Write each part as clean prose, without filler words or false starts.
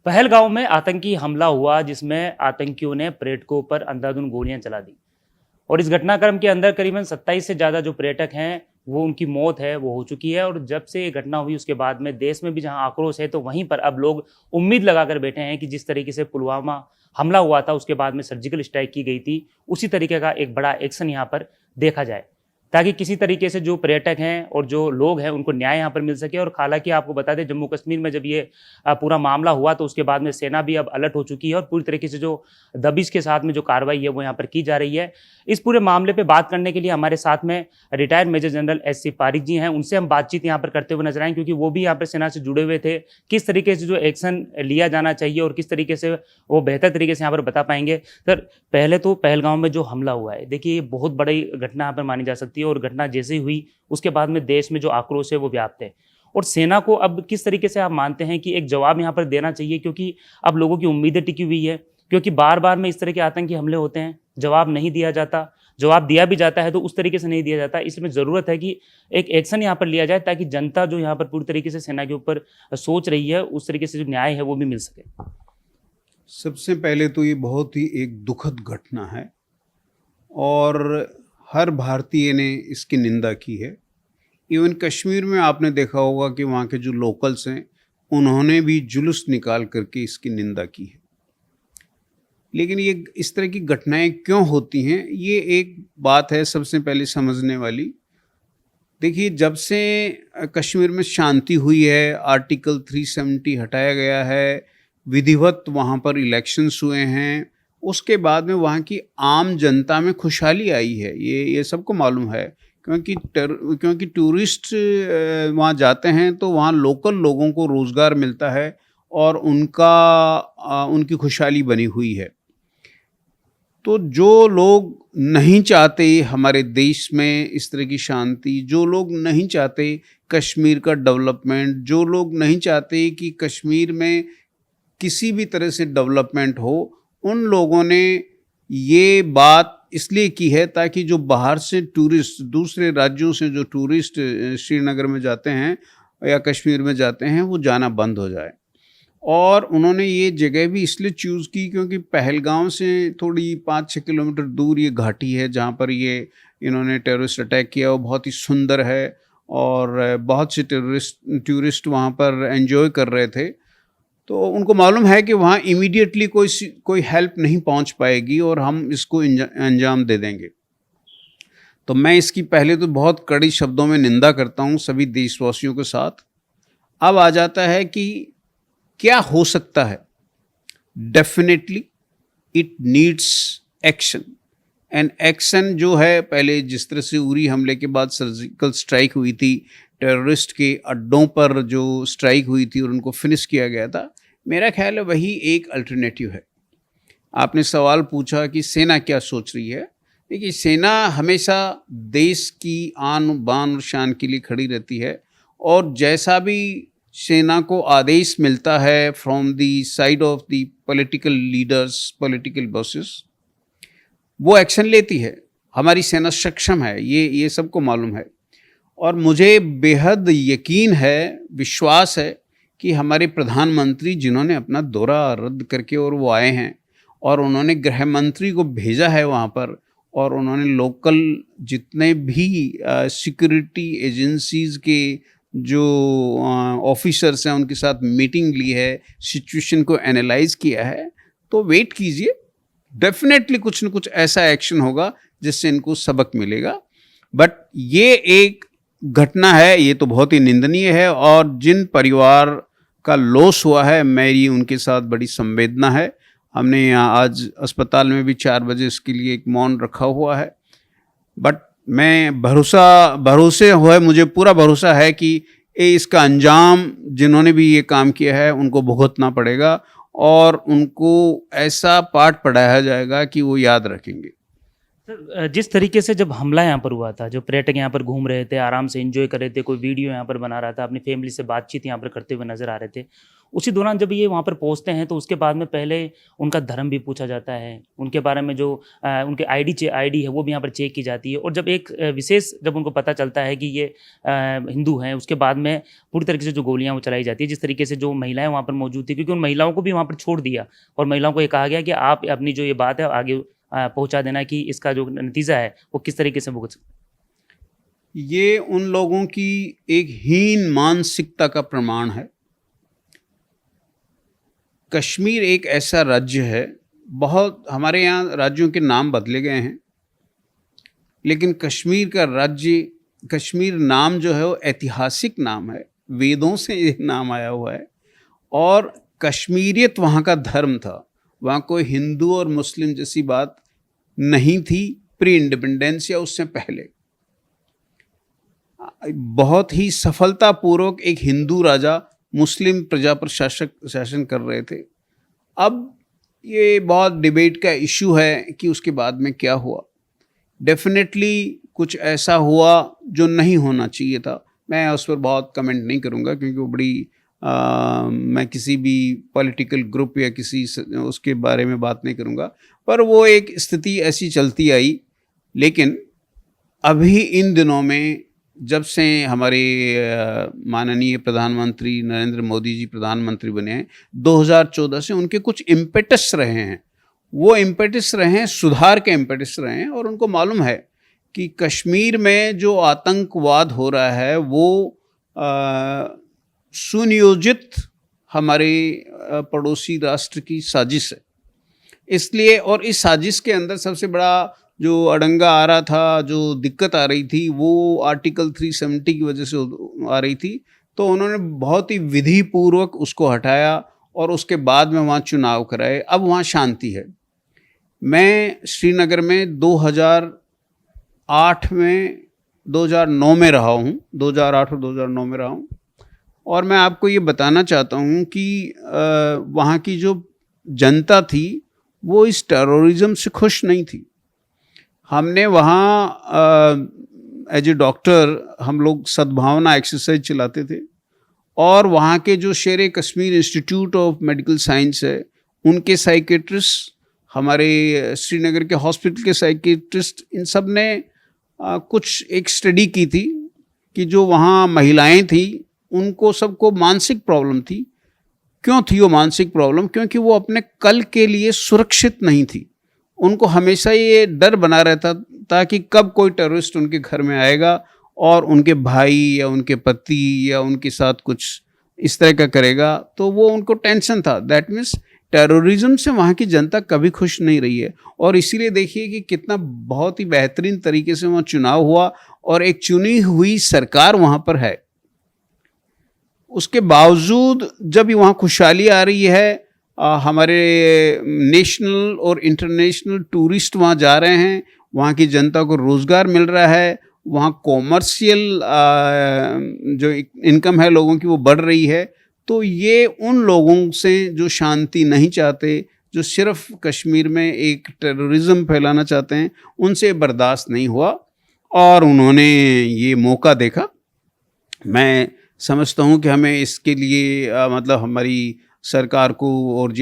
पहलगांव में आतंकी हमला हुआ जिसमें आतंकियों ने पर्यटकों पर अंधाधुंध गोलियां चला दी और इस घटनाक्रम के अंदर करीबन 27 से ज़्यादा जो पर्यटक हैं वो उनकी मौत है वो हो चुकी है। और जब से ये घटना हुई उसके बाद में देश में भी जहां आक्रोश है तो वहीं पर अब लोग उम्मीद लगाकर बैठे हैं कि जिस तरीके से पुलवामा हमला हुआ था उसके बाद में सर्जिकल स्ट्राइक की गई थी उसी तरीके का एक बड़ा एक्शन यहाँ पर देखा जाए ताकि किसी तरीके से जो पर्यटक हैं और जो लोग हैं उनको न्याय यहाँ पर मिल सके। और हालांकि आपको बता दें जम्मू कश्मीर में जब ये पूरा मामला हुआ तो उसके बाद में सेना भी अब अलर्ट हो चुकी है और पूरी तरीके से जो दबिश के साथ में जो कार्रवाई है वो यहाँ पर की जा रही है। इस पूरे मामले पे बात करने के लिए हमारे साथ में retired major general S C Pareek ji हैं, उनसे हम बातचीत यहाँ पर करते हुए नजर आए क्योंकि वो भी यहाँ पर सेना से जुड़े हुए थे। किस तरीके से जो एक्शन लिया जाना चाहिए और किस तरीके से वो बेहतर तरीके से यहाँ पर बता पाएंगे। सर, पहले तो पहलगांव में जो हमला हुआ है देखिए ये बहुत बड़ी घटना यहाँ पर मानी जा सकती है और घटना जैसे ही हुई उसके बाद में देश में जो आक्रोश है वो व्याप्त है और सेना को अब किस तरीके से आप मानते हैं कि एक जवाब यहाँ पर देना चाहिए क्योंकि अब लोगों की उम्मीदें टिकी हुई है क्योंकि बार बार में इस तरह के आतंकी हमले होते हैं, जवाब नहीं दिया जाता, जवाब दिया भी जाता है तो उस तरीके से नहीं दिया जाता। इसमें ज़रूरत है कि एक एक्शन यहाँ पर लिया जाए ताकि जनता जो यहाँ पर पूरी तरीके से सेना के ऊपर सोच रही है उस तरीके से जो न्याय है वो भी मिल सके। सबसे पहले तो ये बहुत ही एक दुखद घटना है और हर भारतीय ने इसकी निंदा की है। इवन कश्मीर में आपने देखा होगा कि वहाँ के जो लोकल्स हैं उन्होंने भी जुलूस निकाल करके इसकी निंदा की है। लेकिन ये इस तरह की घटनाएं क्यों होती हैं, ये एक बात है सबसे पहले समझने वाली। देखिए, जब से कश्मीर में शांति हुई है, आर्टिकल 370 हटाया गया है, विधिवत वहाँ पर इलेक्शंस हुए हैं, उसके बाद में वहाँ की आम जनता में खुशहाली आई है। ये सबको मालूम है क्योंकि टूरिस्ट वहाँ जाते हैं तो वहाँ लोकल लोगों को रोज़गार मिलता है और उनकी खुशहाली बनी हुई है। तो जो लोग नहीं चाहते हमारे देश में इस तरह की शांति, जो लोग नहीं चाहते कश्मीर का डेवलपमेंट, जो लोग नहीं चाहते कि कश्मीर में किसी भी तरह से डेवलपमेंट हो, उन लोगों ने ये बात इसलिए की है ताकि जो बाहर से टूरिस्ट, दूसरे राज्यों से जो टूरिस्ट श्रीनगर में जाते हैं या कश्मीर में जाते हैं वो जाना बंद हो जाए। और उन्होंने ये जगह भी इसलिए चूज़ की क्योंकि पहलगांव से थोड़ी 5-6 किलोमीटर दूर ये घाटी है जहाँ पर ये इन्होंने टेररिस्ट अटैक किया। वो बहुत ही सुंदर है और बहुत से टूरिस्ट वहाँ पर एंजॉय कर रहे थे। तो उनको मालूम है कि वहाँ इमीडिएटली कोई हेल्प नहीं पहुँच पाएगी और हम इसको अंजाम दे देंगे। तो मैं इसकी पहले तो बहुत कड़ी शब्दों में निंदा करता हूँ सभी देशवासियों के साथ। अब आ जाता है कि क्या हो सकता है। Definitely it needs action, and action जो है, पहले जिस तरह से उरी हमले के बाद सर्जिकल स्ट्राइक हुई थी, टेररिस्ट के अड्डों पर जो स्ट्राइक हुई थी और उनको फिनिश किया गया था, मेरा ख्याल है वही एक अल्टरनेटिव है। आपने सवाल पूछा कि सेना क्या सोच रही है। देखिए, सेना हमेशा देश की आन बान और शान के लिए खड़ी रहती है और जैसा भी सेना को आदेश मिलता है from the side of the political leaders, political bosses, वो एक्शन लेती है। हमारी सेना सक्षम है, ये सबको मालूम है। और मुझे बेहद यकीन है, विश्वास है कि हमारे प्रधानमंत्री जिन्होंने अपना दौरा रद्द करके और वो आए हैं और उन्होंने गृह मंत्री को भेजा है वहाँ पर और उन्होंने लोकल जितने भी सिक्योरिटी एजेंसीज़ के जो ऑफिसर्स हैं उनके साथ मीटिंग ली है, सिचुएशन को एनालाइज किया है। तो वेट कीजिए, डेफिनेटली कुछ न कुछ ऐसा एक्शन होगा जिससे इनको सबक मिलेगा। बट ये एक घटना है, ये तो बहुत ही निंदनीय है और जिन परिवार का लॉस हुआ है मेरी उनके साथ बड़ी संवेदना है। हमने यहाँ आज अस्पताल में भी 4 बजे इसके लिए एक मौन रखा हुआ है। बट मैं भरोसे हुए मुझे पूरा भरोसा है कि इसका अंजाम जिन्होंने भी ये काम किया है उनको भुगतना पड़ेगा और उनको ऐसा पाठ पढ़ाया जाएगा कि वो याद रखेंगे। सर, जिस तरीके से जब हमला यहाँ पर हुआ था, जो पर्यटक यहाँ पर घूम रहे थे, आराम से एंजॉय कर रहे थे, कोई वीडियो यहाँ पर बना रहा था, अपनी फैमिली से बातचीत यहाँ पर करते हुए नजर आ रहे थे, उसी दौरान जब ये वहाँ पर पहुँचते हैं तो उसके बाद में पहले उनका धर्म भी पूछा जाता है, उनके बारे में जो उनके आईडी है वो भी यहाँ पर चेक की जाती है, और जब एक विशेष जब उनको पता चलता है कि ये हिंदू हैं, उसके बाद में पूरी तरीके से जो गोलियाँ वो चलाई जाती है, जिस तरीके से जो महिलाएं वहाँ पर मौजूद थी, क्योंकि उन महिलाओं को भी वहाँ पर छोड़ दिया और महिलाओं को ये कहा गया कि आप अपनी जो ये बात है आगे पहुंचा देना कि इसका जो नतीजा है वो किस तरीके से भुगत। ये उन लोगों की एक हीन मानसिकता का प्रमाण है। कश्मीर एक ऐसा राज्य है, बहुत हमारे यहाँ राज्यों के नाम बदले गए हैं, लेकिन कश्मीर का राज्य, कश्मीर नाम जो है वो ऐतिहासिक नाम है, वेदों से ये नाम आया हुआ है, और कश्मीरियत वहाँ का धर्म था। वहाँ कोई हिंदू और मुस्लिम जैसी बात नहीं थी प्री इंडिपेंडेंस या उससे पहले। बहुत ही सफलतापूर्वक एक हिंदू राजा मुस्लिम प्रजा पर शासन कर रहे थे। अब ये बहुत डिबेट का इशू है कि उसके बाद में क्या हुआ। डेफिनेटली कुछ ऐसा हुआ जो नहीं होना चाहिए था। मैं उस पर बहुत कमेंट नहीं करूँगा क्योंकि वो बड़ी मैं किसी भी पॉलिटिकल ग्रुप या किसी उसके बारे में बात नहीं करूँगा, पर वो एक स्थिति ऐसी चलती आई। लेकिन अभी इन दिनों में जब से हमारे माननीय प्रधानमंत्री नरेंद्र मोदी जी प्रधानमंत्री बने हैं 2014 से, उनके कुछ इम्पेटस रहे हैं। वो इम्पेटस रहे हैं, सुधार के इम्पेटस रहे हैं, और उनको मालूम है कि कश्मीर में जो आतंकवाद हो रहा है वो सुनियोजित हमारे पड़ोसी राष्ट्र की साजिश है। इसलिए, और इस साजिश के अंदर सबसे बड़ा जो अड़ंगा आ रहा था, जो दिक्कत आ रही थी, वो आर्टिकल 370 की वजह से आ रही थी। तो उन्होंने बहुत ही विधि पूर्वक उसको हटाया और उसके बाद में वहाँ चुनाव कराए। अब वहाँ शांति है। मैं श्रीनगर में 2008 में 2009 में रहा हूँ, 2008 और 2009 में रहा हूँ, और मैं आपको ये बताना चाहता हूँ कि वहाँ की जो जनता थी वो इस टेररिज्म से खुश नहीं थी। हमने वहाँ एज ए डॉक्टर हम लोग सद्भावना एक्सरसाइज चलाते थे, और वहाँ के जो शेर Kashmir institute of medical science है, उनके साइकेट्रिस्ट, हमारे श्रीनगर के हॉस्पिटल के साइकेट्रिस्ट, इन सब ने कुछ एक स्टडी की थी कि जो वहाँ महिलाएं थी उनको सबको मानसिक प्रॉब्लम थी। क्यों थी वो मानसिक प्रॉब्लम? क्योंकि वो अपने कल के लिए सुरक्षित नहीं थी। उनको हमेशा ये डर बना रहता था कि कब कोई टेररिस्ट उनके घर में आएगा और उनके भाई या उनके पति या उनके साथ कुछ इस तरह का करेगा, तो वो उनको टेंशन था। दैट मीन्स टेररिज्म से वहाँ की जनता कभी खुश नहीं रही है। और इसीलिए देखिए कि कितना बहुत ही बेहतरीन तरीके से वहाँ चुनाव हुआ और एक चुनी हुई सरकार वहाँ पर है। उसके बावजूद जब वहाँ खुशहाली आ रही है, हमारे नेशनल और इंटरनेशनल टूरिस्ट वहाँ जा रहे हैं, वहाँ की जनता को रोज़गार मिल रहा है, वहाँ कॉमर्शियल जो इनकम है लोगों की वो बढ़ रही है। तो ये उन लोगों से जो शांति नहीं चाहते, जो सिर्फ कश्मीर में एक टेररिज्म फैलाना चाहते हैं, उनसे बर्दाश्त नहीं हुआ और उन्होंने ये मौका देखा। मैं समझता हूँ कि हमें इसके लिए मतलब हमारी सरकार को और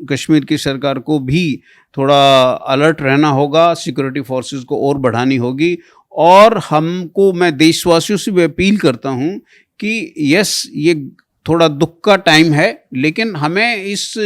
कश्मीर की सरकार को भी थोड़ा अलर्ट रहना होगा, सिक्योरिटी फोर्सेस को और बढ़ानी होगी। और हमको, मैं देशवासियों से भी अपील करता हूँ कि यस, ये थोड़ा दुख का टाइम है, लेकिन हमें इस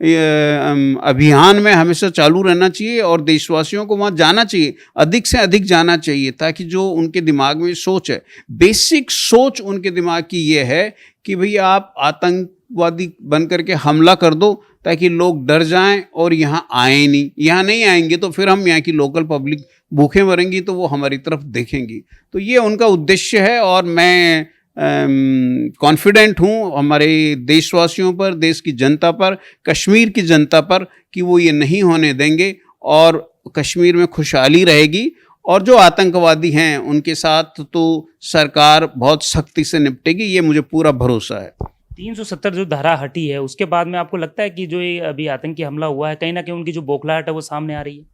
अभियान में हमेशा चालू रहना चाहिए और देशवासियों को वहाँ जाना चाहिए, अधिक से अधिक जाना चाहिए, ताकि जो उनके दिमाग में सोच है, बेसिक सोच उनके दिमाग की ये है कि भैया आप आतंकवादी बन करके हमला कर दो ताकि लोग डर जाएं और यहाँ आए नहीं। यहाँ नहीं आएंगे तो फिर हम यहाँ की लोकल पब्लिक भूखे मरेंगी तो वो हमारी तरफ देखेंगी। तो ये उनका उद्देश्य है और मैं कॉन्फिडेंट हूँ हमारे देशवासियों पर, देश की जनता पर, कश्मीर की जनता पर कि वो ये नहीं होने देंगे और कश्मीर में खुशहाली रहेगी। और जो आतंकवादी हैं उनके साथ तो सरकार बहुत सख्ती से निपटेगी, ये मुझे पूरा भरोसा है। 370 जो धारा हटी है उसके बाद में आपको लगता है कि जो ये अभी आतंकी हमला हुआ है, कहीं ना कहीं उनकी जो बौखलाहट है वो सामने आ रही है?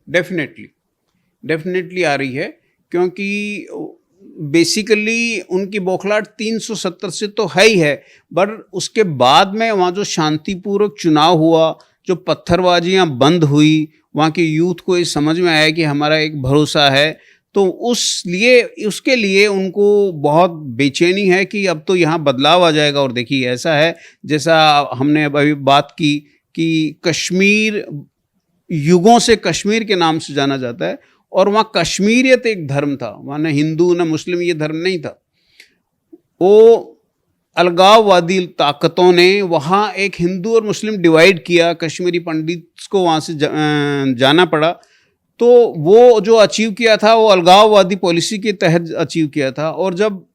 डेफिनेटली आ रही है, क्योंकि बेसिकली उनकी बौखलाहट 370 से तो है ही है, पर उसके बाद में वहाँ जो शांतिपूर्वक चुनाव हुआ, जो पत्थरबाजियाँ बंद हुई, वहाँ के यूथ को ये समझ में आया कि हमारा एक भरोसा है, तो उसके लिए उनको बहुत बेचैनी है कि अब तो यहाँ बदलाव आ जाएगा। और देखिए ऐसा है, जैसा हमने अभी बात की कि कश्मीर युगों से कश्मीर के नाम से जाना जाता है, और वहाँ कश्मीरियत एक धर्म था, वहाँ न हिंदू न मुस्लिम ये धर्म नहीं था। वो अलगाववादी ताकतों ने वहाँ एक हिंदू और मुस्लिम डिवाइड किया, कश्मीरी पंडित को वहाँ से जाना पड़ा। तो वो जो अचीव किया था वो अलगाववादी पॉलिसी के तहत अचीव किया था, और जब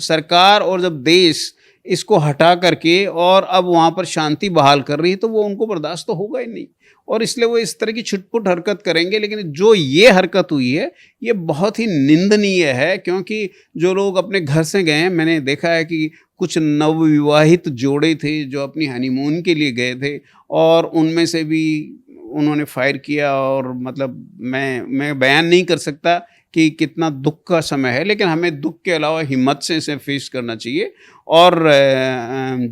सरकार और जब देश इसको हटा करके और अब वहाँ पर शांति बहाल कर रही है, तो वो उनको बर्दाश्त तो होगा ही नहीं, और इसलिए वो इस तरह की छुटपुट हरकत करेंगे। लेकिन जो ये हरकत हुई है ये बहुत ही निंदनीय है, क्योंकि जो लोग अपने घर से गए हैं, मैंने देखा है कि कुछ नवविवाहित जोड़े थे जो अपनी हनीमून के लिए गए थे, और उनमें से भी उन्होंने फायर किया। और मतलब मैं बयान नहीं कर सकता कि कितना दुख का समय है, लेकिन हमें दुख के अलावा हिम्मत से इसे फेस करना चाहिए, और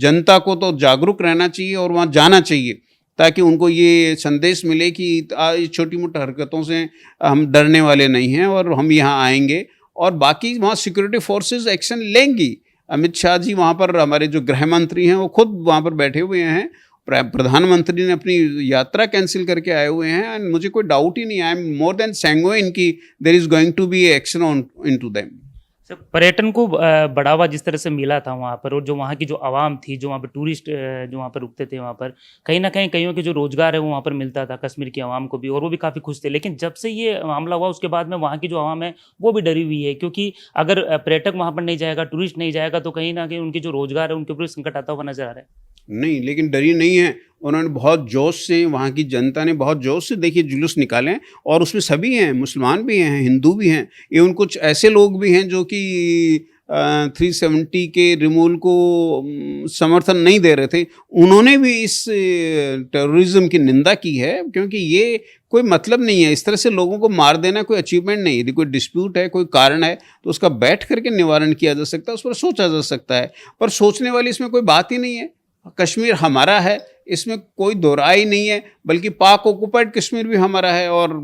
जनता को तो जागरूक रहना चाहिए और वहाँ जाना चाहिए, ताकि उनको ये संदेश मिले कि छोटी मोटी हरकतों से हम डरने वाले नहीं हैं और हम यहाँ आएंगे, और बाकी वहाँ सिक्योरिटी फोर्सेस एक्शन लेंगी। अमित शाह जी वहाँ पर, हमारे जो गृह मंत्री हैं वो खुद वहाँ पर बैठे हुए हैं, प्रधानमंत्री ने अपनी यात्रा कैंसिल करके आए हुए हैं, एंड मुझे कोई डाउट ही नहीं, I am more than sanguine कि there is going to be action on into them. Sir, पर्यटन को बढ़ावा जिस तरह से मिला था वहाँ पर, और जो वहाँ की जो आवाम थी, जो वहाँ पर टूरिस्ट जो वहाँ पर रुकते थे, वहाँ पर कहीं ना कहीं कईयों के जो रोजगार है वो वहाँ पर मिलता था कश्मीर की आवाम को भी, और वो भी काफ़ी खुश थे। लेकिन जब से ये मामला हुआ उसके बाद में वहाँ की जो आवाम है वो भी डरी हुई है, क्योंकि अगर पर्यटक वहाँ पर नहीं जाएगा, टूरिस्ट नहीं जाएगा, तो कहीं ना कहीं उनके जो रोजगार है उनके ऊपर संकट आता हुआ नजर आ रहा है। नहीं, लेकिन डरी नहीं है, उन्होंने बहुत जोश से, वहाँ की जनता ने बहुत जोश से देखिए जुलूस निकाले, और उसमें सभी हैं, मुसलमान भी हैं, हिंदू भी हैं, एवं कुछ ऐसे लोग भी हैं जो कि 370 के रिमूवल को समर्थन नहीं दे रहे थे। उन्होंने भी इस टेररिज्म की निंदा की है, क्योंकि ये कोई मतलब नहीं है, इस तरह से लोगों को मार देना कोई अचीवमेंट नहीं है। यदि कोई डिस्प्यूट है, कोई कारण है, तो उसका बैठ करके निवारण किया जा सकता है, उस पर सोचा जा सकता है, पर सोचने वाली इसमें कोई बात ही नहीं है। कश्मीर हमारा है, इसमें कोई दो राय नहीं है, बल्कि पाक ऑक्युपाइड कश्मीर भी हमारा है, और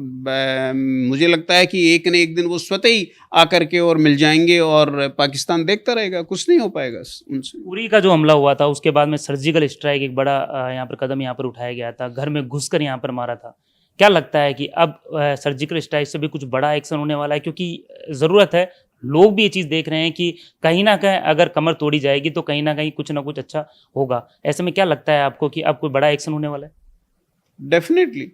मुझे लगता है कि एक न एक दिन वो स्वतः ही आकर के और मिल जाएंगे, और पाकिस्तान देखता रहेगा, कुछ नहीं हो पाएगा उनसे। उरी का जो हमला हुआ था उसके बाद में सर्जिकल स्ट्राइक एक बड़ा यहाँ पर कदम यहाँ पर उठाया गया था, घर में घुसकर यहाँ पर मारा था। क्या लगता है कि अब सर्जिकल स्ट्राइक से भी कुछ बड़ा एक्शन होने वाला है, क्योंकि ज़रूरत है, लोग भी ये चीज़ देख रहे हैं कि कहीं ना कहीं अगर कमर तोड़ी जाएगी तो कहीं ना कहीं कुछ ना कुछ अच्छा होगा। ऐसे में क्या लगता है आपको कि अब कोई बड़ा एक्शन होने वाला है? डेफिनेटली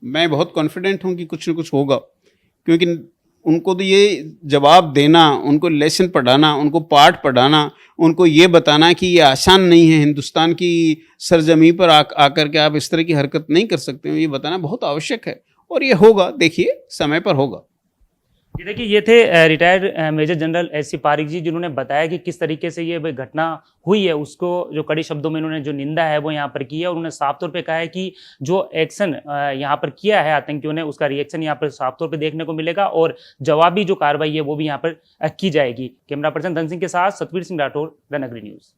मैं बहुत कॉन्फिडेंट हूँ कि कुछ न कुछ होगा, क्योंकि उनको तो ये जवाब देना, उनको लेसन पढ़ाना, उनको पाठ पढ़ाना, उनको ये बताना कि ये आसान नहीं है, हिंदुस्तान की सरजमी पर आकर के आप इस तरह की हरकत नहीं कर सकते हो, ये बताना बहुत आवश्यक है, और ये होगा, देखिए समय पर होगा। जी देखिए, ये थे retired major general S C. Pareek ji, जिन्होंने बताया कि किस तरीके से ये घटना हुई है, उसको जो कड़ी शब्दों में इन्होंने जो निंदा है वो यहाँ पर की है, और उन्होंने साफ तौर पे कहा है कि जो एक्शन यहाँ पर किया है आतंकियों ने, उसका रिएक्शन यहाँ पर साफ तौर पे देखने को मिलेगा, और जवाबी जो कार्रवाई है वो भी यहाँ पर की जाएगी। कैमरा पर्सन धन सिंह के साथ सतवीर सिंह राठौर, द नगरी न्यूज़।